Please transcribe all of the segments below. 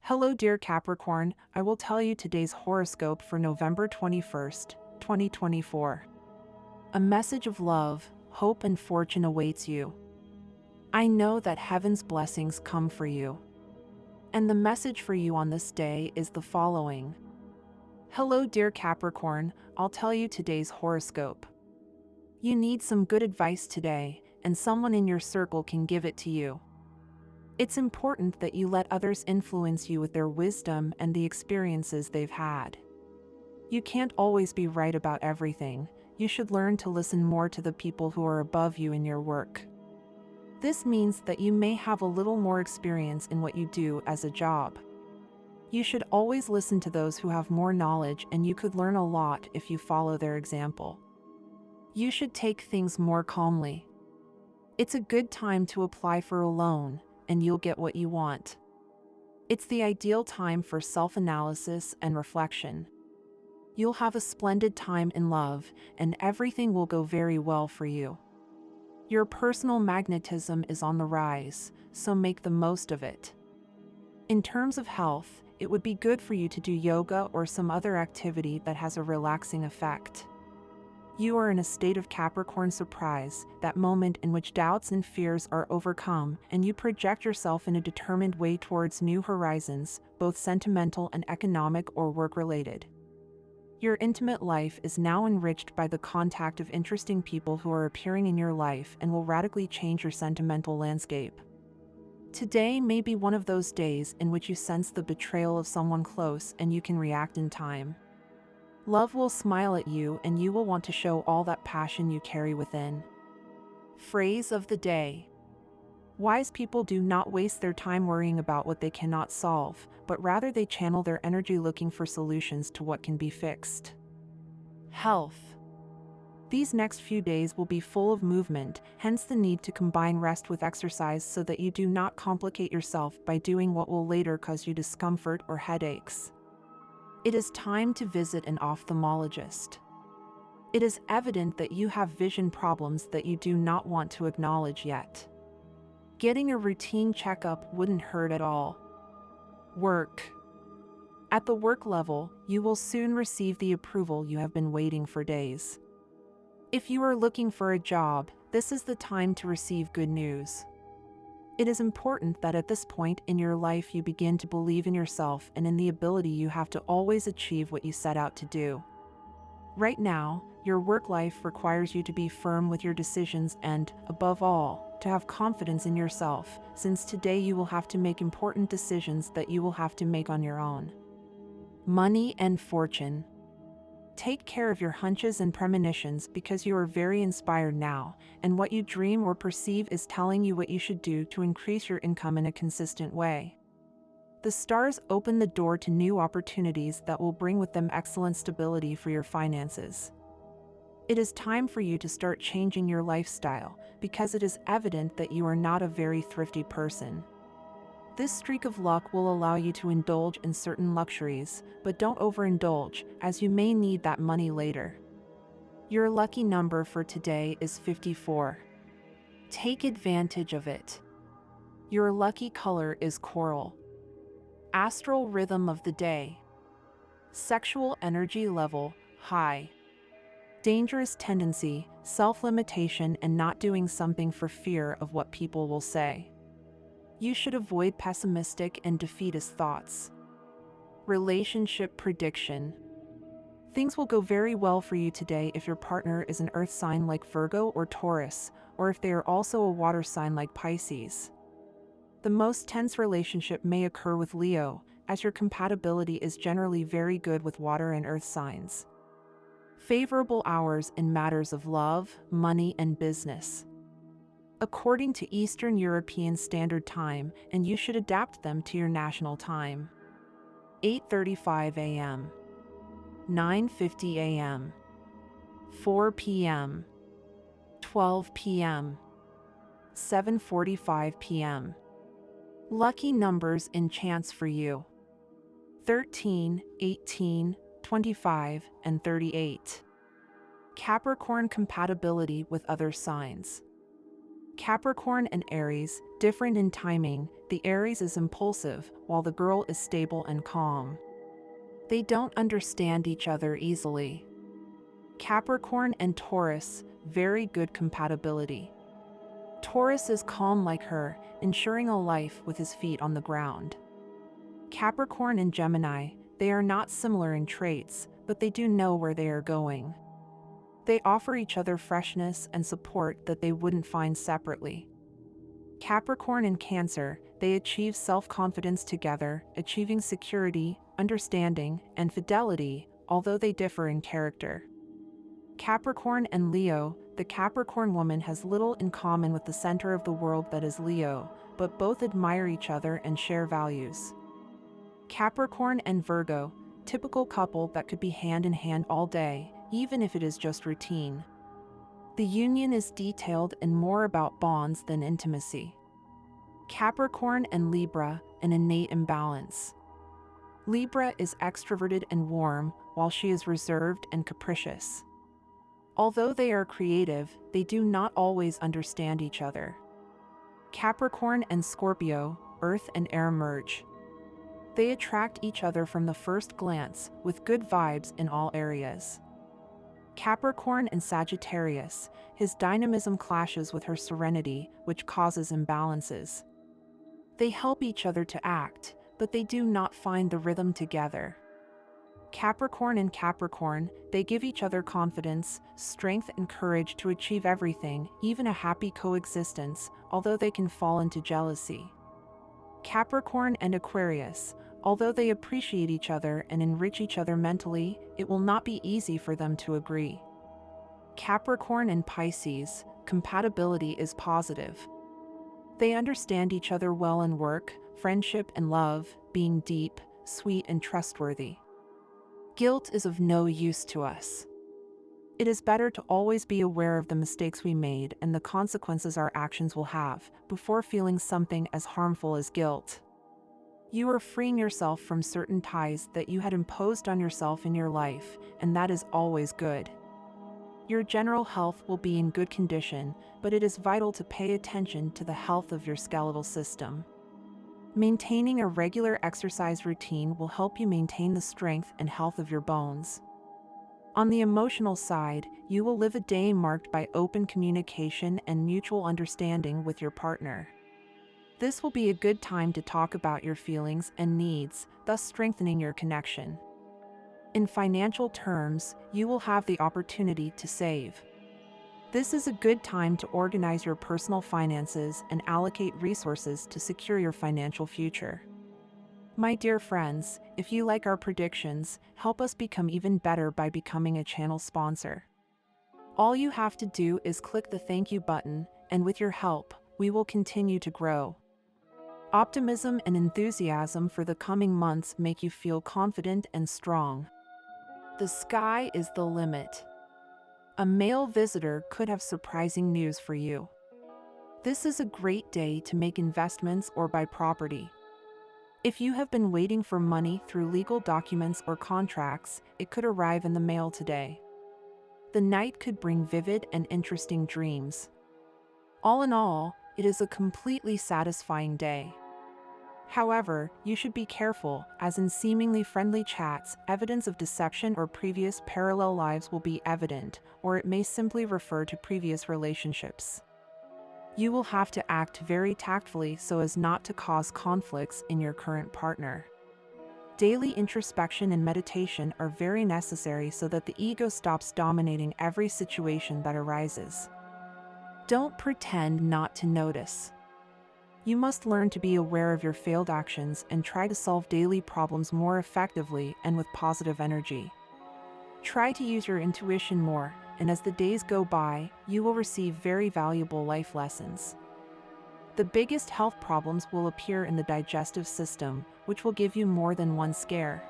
Hello, dear Capricorn. I will tell you today's horoscope for November 21st, 2024. A message of love, hope, and fortune awaits you. I know that heaven's blessings come for you. And the message for you on this day is the following. Hello, dear Capricorn. I'll tell you today's horoscope. You need some good advice today, and someone in your circle can give it to you. It's important that you let others influence you with their wisdom and the experiences they've had. You can't always be right about everything. You should learn to listen more to the people who are above you in your work. This means that you may have a little more experience in what you do as a job. You should always listen to those who have more knowledge, and you could learn a lot if you follow their example. You should take things more calmly. It's a good time to apply for a loan, and you'll get what you want. It's the ideal time for self-analysis and reflection. You'll have a splendid time in love, and everything will go very well for you. Your personal magnetism is on the rise, so make the most of it. In terms of health, it would be good for you to do yoga or some other activity that has a relaxing effect. You are in a state of Capricorn surprise, that moment in which doubts and fears are overcome, and you project yourself in a determined way towards new horizons, both sentimental and economic or work-related. Your intimate life is now enriched by the contact of interesting people who are appearing in your life and will radically change your sentimental landscape. Today may be one of those days in which you sense the betrayal of someone close and you can react in time. Love will smile at you, and you will want to show all that passion you carry within. Phrase of the day. Wise people do not waste their time worrying about what they cannot solve, but rather they channel their energy looking for solutions to what can be fixed. Health. These next few days will be full of movement, hence the need to combine rest with exercise so that you do not complicate yourself by doing what will later cause you discomfort or headaches. It is time to visit an ophthalmologist. It is evident that you have vision problems that you do not want to acknowledge yet. Getting a routine checkup wouldn't hurt at all. Work. At the work level, you will soon receive the approval you have been waiting for days. If you are looking for a job, this is the time to receive good news. It is important that at this point in your life you begin to believe in yourself and in the ability you have to always achieve what you set out to do. Right now, your work life requires you to be firm with your decisions and, above all, to have confidence in yourself, since today you will have to make important decisions that you will have to make on your own. Money and fortune. Take care of your hunches and premonitions because you are very inspired now, and what you dream or perceive is telling you what you should do to increase your income in a consistent way. The stars open the door to new opportunities that will bring with them excellent stability for your finances. It is time for you to start changing your lifestyle because it is evident that you are not a very thrifty person. This streak of luck will allow you to indulge in certain luxuries, but don't overindulge, as you may need that money later. Your lucky number for today is 54. Take advantage of it. Your lucky color is coral. Astral rhythm of the day. Sexual energy level, high. Dangerous tendency, self-limitation, and not doing something for fear of what people will say. You should avoid pessimistic and defeatist thoughts. Relationship prediction. Things will go very well for you today if your partner is an earth sign like Virgo or Taurus, or if they are also a water sign like Pisces. The most tense relationship may occur with Leo, as your compatibility is generally very good with water and earth signs. Favorable hours in matters of love, money, and business. According to Eastern European Standard Time, and you should adapt them to your national time. 8:35 a.m. 9:50 a.m. 4 p.m. 12 p.m. 7:45 p.m. Lucky numbers and chance for you. 13, 18, 25, and 38. Capricorn compatibility with other signs. Capricorn and Aries, different in timing. The Aries is impulsive, while the girl is stable and calm. They don't understand each other easily. Capricorn and Taurus, very good compatibility. Taurus is calm like her, ensuring a life with his feet on the ground. Capricorn and Gemini, they are not similar in traits, but they do know where they are going. They offer each other freshness and support that they wouldn't find separately. Capricorn and Cancer, they achieve self-confidence together, achieving security, understanding, and fidelity, although they differ in character. Capricorn and Leo, the Capricorn woman has little in common with the center of the world that is Leo, but both admire each other and share values. Capricorn and Virgo, typical couple that could be hand in hand all day, even if it is just routine. The union is detailed and more about bonds than intimacy. Capricorn and Libra, an innate imbalance. Libra is extroverted and warm, while she is reserved and capricious. Although they are creative, they do not always understand each other. Capricorn and Scorpio, earth and air merge. They attract each other from the first glance, with good vibes in all areas. Capricorn and Sagittarius, his dynamism clashes with her serenity, which causes imbalances. They help each other to act, but they do not find the rhythm together. Capricorn and Capricorn, they give each other confidence, strength and courage to achieve everything, even a happy coexistence, although they can fall into jealousy. Capricorn and Aquarius, although they appreciate each other and enrich each other mentally, it will not be easy for them to agree. Capricorn and Pisces, compatibility is positive. They understand each other well in work, friendship and love, being deep, sweet and trustworthy. Guilt is of no use to us. It is better to always be aware of the mistakes we made and the consequences our actions will have, before feeling something as harmful as guilt. You are freeing yourself from certain ties that you had imposed on yourself in your life, and that is always good. Your general health will be in good condition, but it is vital to pay attention to the health of your skeletal system. Maintaining a regular exercise routine will help you maintain the strength and health of your bones. On the emotional side, you will live a day marked by open communication and mutual understanding with your partner. This will be a good time to talk about your feelings and needs, thus strengthening your connection. In financial terms, you will have the opportunity to save. This is a good time to organize your personal finances and allocate resources to secure your financial future. My dear friends, if you like our predictions, help us become even better by becoming a channel sponsor. All you have to do is click the thank you button, and with your help, we will continue to grow. Optimism and enthusiasm for the coming months make you feel confident and strong. The sky is the limit. A male visitor could have surprising news for you. This is a great day to make investments or buy property. If you have been waiting for money through legal documents or contracts, it could arrive in the mail today. The night could bring vivid and interesting dreams. All in all, it is a completely satisfying day. However, you should be careful, as in seemingly friendly chats, evidence of deception or previous parallel lives will be evident, or it may simply refer to previous relationships. You will have to act very tactfully so as not to cause conflicts in your current partner. Daily introspection and meditation are very necessary so that the ego stops dominating every situation that arises. Don't pretend not to notice. You must learn to be aware of your failed actions and try to solve daily problems more effectively and with positive energy. Try to use your intuition more, and as the days go by, you will receive very valuable life lessons. The biggest health problems will appear in the digestive system, which will give you more than one scare.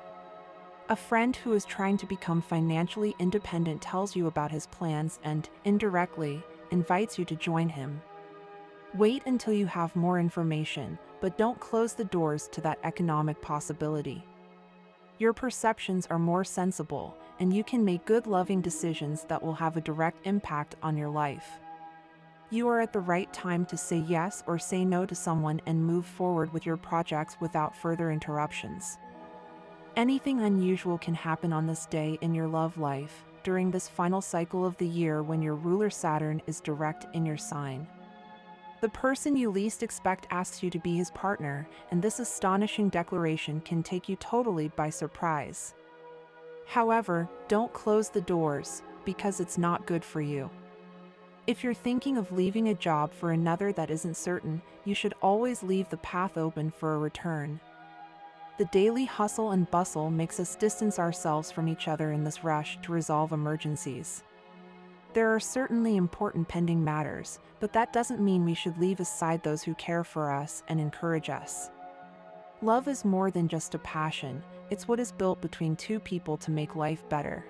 A friend who is trying to become financially independent tells you about his plans and, indirectly, invites you to join him. Wait until you have more information, but don't close the doors to that economic possibility. Your perceptions are more sensible, and you can make good loving decisions that will have a direct impact on your life. You are at the right time to say yes or say no to someone and move forward with your projects without further interruptions. Anything unusual can happen on this day in your love life, during this final cycle of the year when your ruler Saturn is direct in your sign. The person you least expect asks you to be his partner, and this astonishing declaration can take you totally by surprise. However, don't close the doors, because it's not good for you. If you're thinking of leaving a job for another that isn't certain, you should always leave the path open for a return. The daily hustle and bustle makes us distance ourselves from each other in this rush to resolve emergencies. There are certainly important pending matters, but that doesn't mean we should leave aside those who care for us and encourage us. Love is more than just a passion, it's what is built between two people to make life better.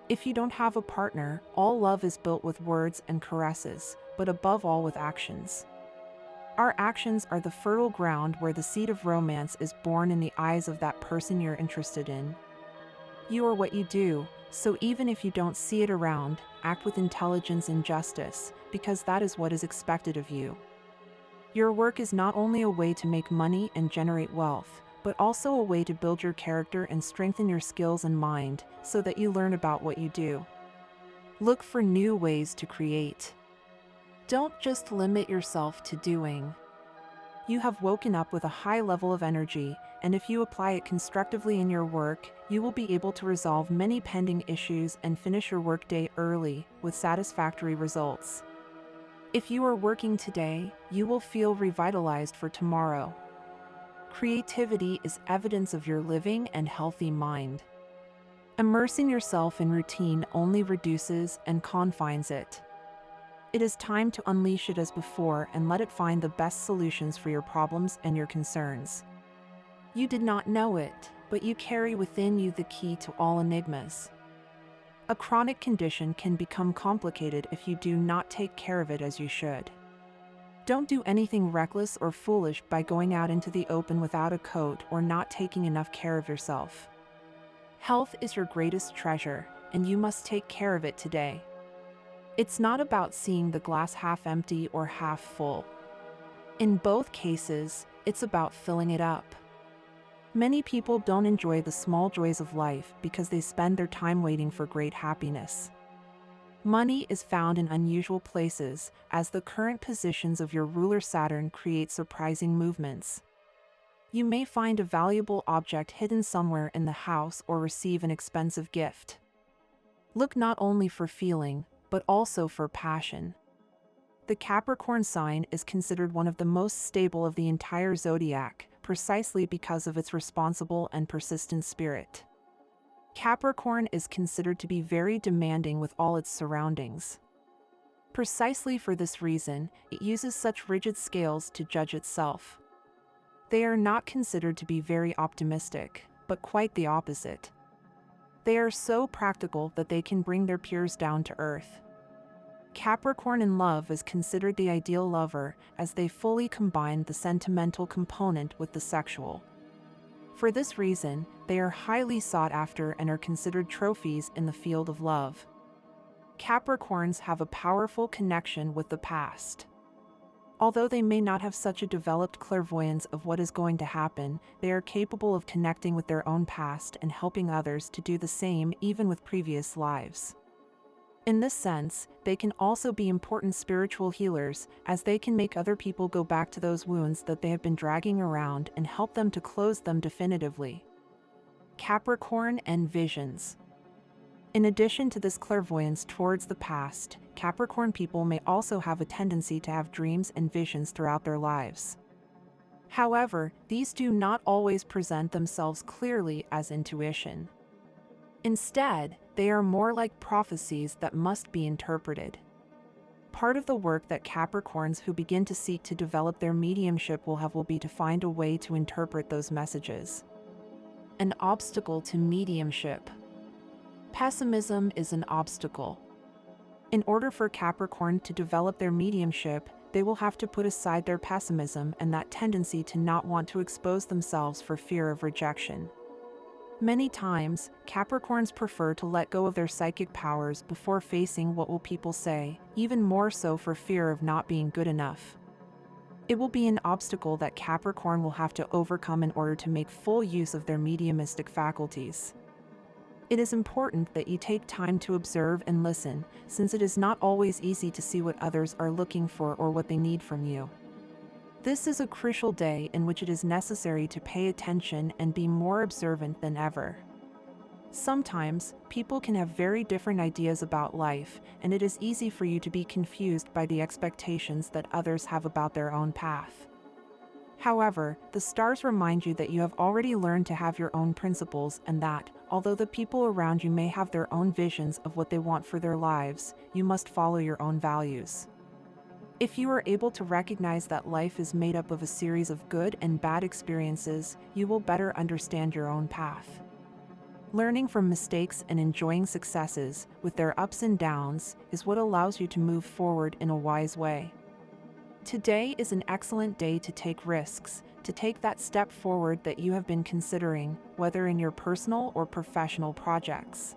If you don't have a partner, all love is built with words and caresses, but above all with actions. Our actions are the fertile ground where the seed of romance is born in the eyes of that person you're interested in. You are what you do, so even if you don't see it around, act with intelligence and justice, because that is what is expected of you. Your work is not only a way to make money and generate wealth, but also a way to build your character and strengthen your skills and mind, so that you learn about what you do. Look for new ways to create. Don't just limit yourself to doing. You have woken up with a high level of energy, and if you apply it constructively in your work, you will be able to resolve many pending issues and finish your workday early, with satisfactory results. If you are working today, you will feel revitalized for tomorrow. Creativity is evidence of your living and healthy mind. Immersing yourself in routine only reduces and confines it. It is time to unleash it as before and let it find the best solutions for your problems and your concerns. You did not know it, but you carry within you the key to all enigmas. A chronic condition can become complicated if you do not take care of it as you should. Don't do anything reckless or foolish by going out into the open without a coat or not taking enough care of yourself. Health is your greatest treasure, and you must take care of it today. It's not about seeing the glass half empty or half full. In both cases, it's about filling it up. Many people don't enjoy the small joys of life because they spend their time waiting for great happiness. Money is found in unusual places, as the current positions of your ruler Saturn create surprising movements. You may find a valuable object hidden somewhere in the house or receive an expensive gift. Look not only for feeling, but also for passion. The Capricorn sign is considered one of the most stable of the entire zodiac, precisely because of its responsible and persistent spirit. Capricorn is considered to be very demanding with all its surroundings. Precisely for this reason, it uses such rigid scales to judge itself. They are not considered to be very optimistic, but quite the opposite. They are so practical that they can bring their peers down to earth. Capricorn in love is considered the ideal lover, as they fully combine the sentimental component with the sexual. For this reason, they are highly sought after and are considered trophies in the field of love. Capricorns have a powerful connection with the past. Although they may not have such a developed clairvoyance of what is going to happen, they are capable of connecting with their own past and helping others to do the same even with previous lives. In this sense, they can also be important spiritual healers, as they can make other people go back to those wounds that they have been dragging around and help them to close them definitively. Capricorn and visions. In addition to this clairvoyance towards the past, Capricorn people may also have a tendency to have dreams and visions throughout their lives. However, these do not always present themselves clearly as intuition. Instead, they are more like prophecies that must be interpreted. Part of the work that Capricorns who begin to seek to develop their mediumship will be to find a way to interpret those messages. An obstacle to mediumship. Pessimism is an obstacle. In order for Capricorn to develop their mediumship, they will have to put aside their pessimism and that tendency to not want to expose themselves for fear of rejection. Many times, Capricorns prefer to let go of their psychic powers before facing what will people say, even more so for fear of not being good enough. It will be an obstacle that Capricorn will have to overcome in order to make full use of their mediumistic faculties. It is important that you take time to observe and listen, since it is not always easy to see what others are looking for or what they need from you. This is a crucial day in which it is necessary to pay attention and be more observant than ever. Sometimes, people can have very different ideas about life, and it is easy for you to be confused by the expectations that others have about their own path. However, the stars remind you that you have already learned to have your own principles and that, although the people around you may have their own visions of what they want for their lives, you must follow your own values. If you are able to recognize that life is made up of a series of good and bad experiences, you will better understand your own path. Learning from mistakes and enjoying successes, with their ups and downs, is what allows you to move forward in a wise way. Today is an excellent day to take risks, to take that step forward that you have been considering, whether in your personal or professional projects.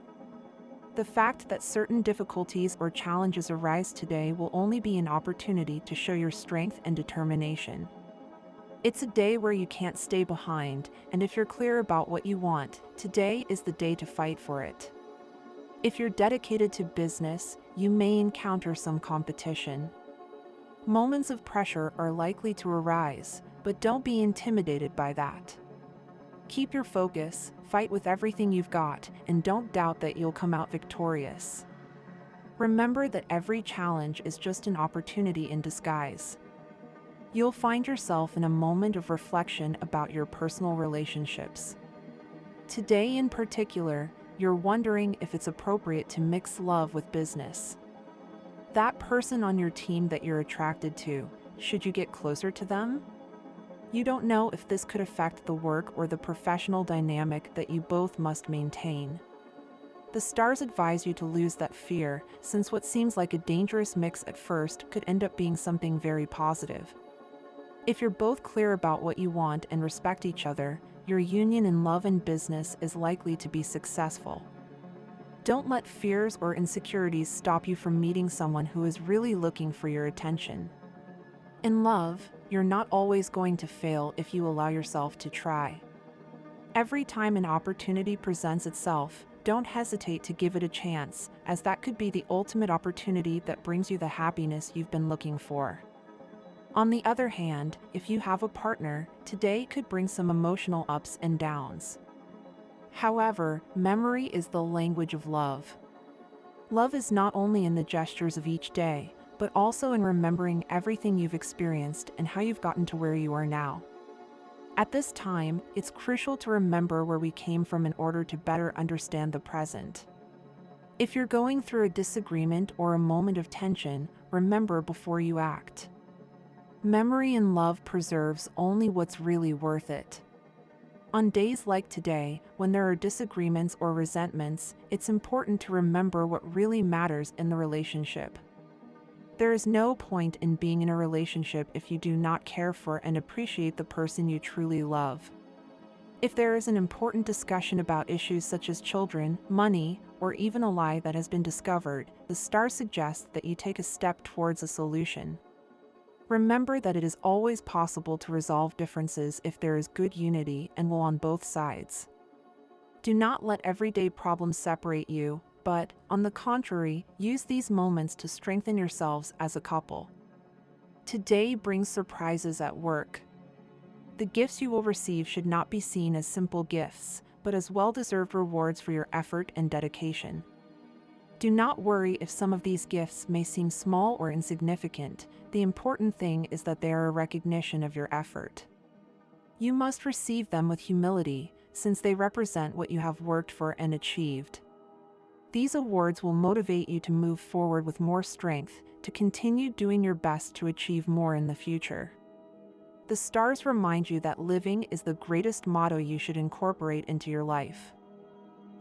The fact that certain difficulties or challenges arise today will only be an opportunity to show your strength and determination. It's a day where you can't stay behind, and if you're clear about what you want, today is the day to fight for it. If you're dedicated to business, you may encounter some competition. Moments of pressure are likely to arise, but don't be intimidated by that. Keep your focus, fight with everything you've got, and don't doubt that you'll come out victorious. Remember that every challenge is just an opportunity in disguise. You'll find yourself in a moment of reflection about your personal relationships. Today in particular, you're wondering if it's appropriate to mix love with business. That person on your team that you're attracted to, should you get closer to them? You don't know if this could affect the work or the professional dynamic that you both must maintain. The stars advise you to lose that fear, since what seems like a dangerous mix at first could end up being something very positive. If you're both clear about what you want and respect each other, your union in love and business is likely to be successful. Don't let fears or insecurities stop you from meeting someone who is really looking for your attention. In love, you're not always going to fail if you allow yourself to try. Every time an opportunity presents itself, don't hesitate to give it a chance, as that could be the ultimate opportunity that brings you the happiness you've been looking for. On the other hand, if you have a partner, today could bring some emotional ups and downs. However, memory is the language of love. Love is not only in the gestures of each day, but also in remembering everything you've experienced and how you've gotten to where you are now. At this time, it's crucial to remember where we came from in order to better understand the present. If you're going through a disagreement or a moment of tension, remember before you act. Memory in love preserves only what's really worth it. On days like today, when there are disagreements or resentments, it's important to remember what really matters in the relationship. There is no point in being in a relationship if you do not care for and appreciate the person you truly love. If there is an important discussion about issues such as children, money, or even a lie that has been discovered, the stars suggest that you take a step towards a solution. Remember that it is always possible to resolve differences if there is good unity and will on both sides. Do not let everyday problems separate you, but, on the contrary, use these moments to strengthen yourselves as a couple. Today brings surprises at work. The gifts you will receive should not be seen as simple gifts, but as well-deserved rewards for your effort and dedication. Do not worry if some of these gifts may seem small or insignificant. The important thing is that they are a recognition of your effort. You must receive them with humility, since they represent what you have worked for and achieved. These awards will motivate you to move forward with more strength, to continue doing your best to achieve more in the future. The stars remind you that living is the greatest motto you should incorporate into your life.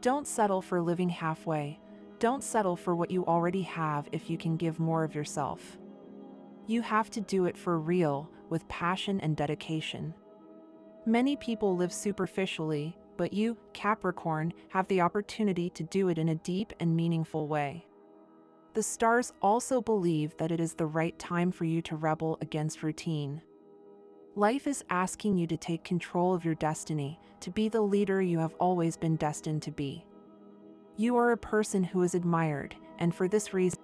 Don't settle for living halfway. Don't settle for what you already have if you can give more of yourself. You have to do it for real, with passion and dedication. Many people live superficially, but you, Capricorn, have the opportunity to do it in a deep and meaningful way. The stars also believe that it is the right time for you to rebel against routine. Life is asking you to take control of your destiny, to be the leader you have always been destined to be. You are a person who is admired, and for this reason,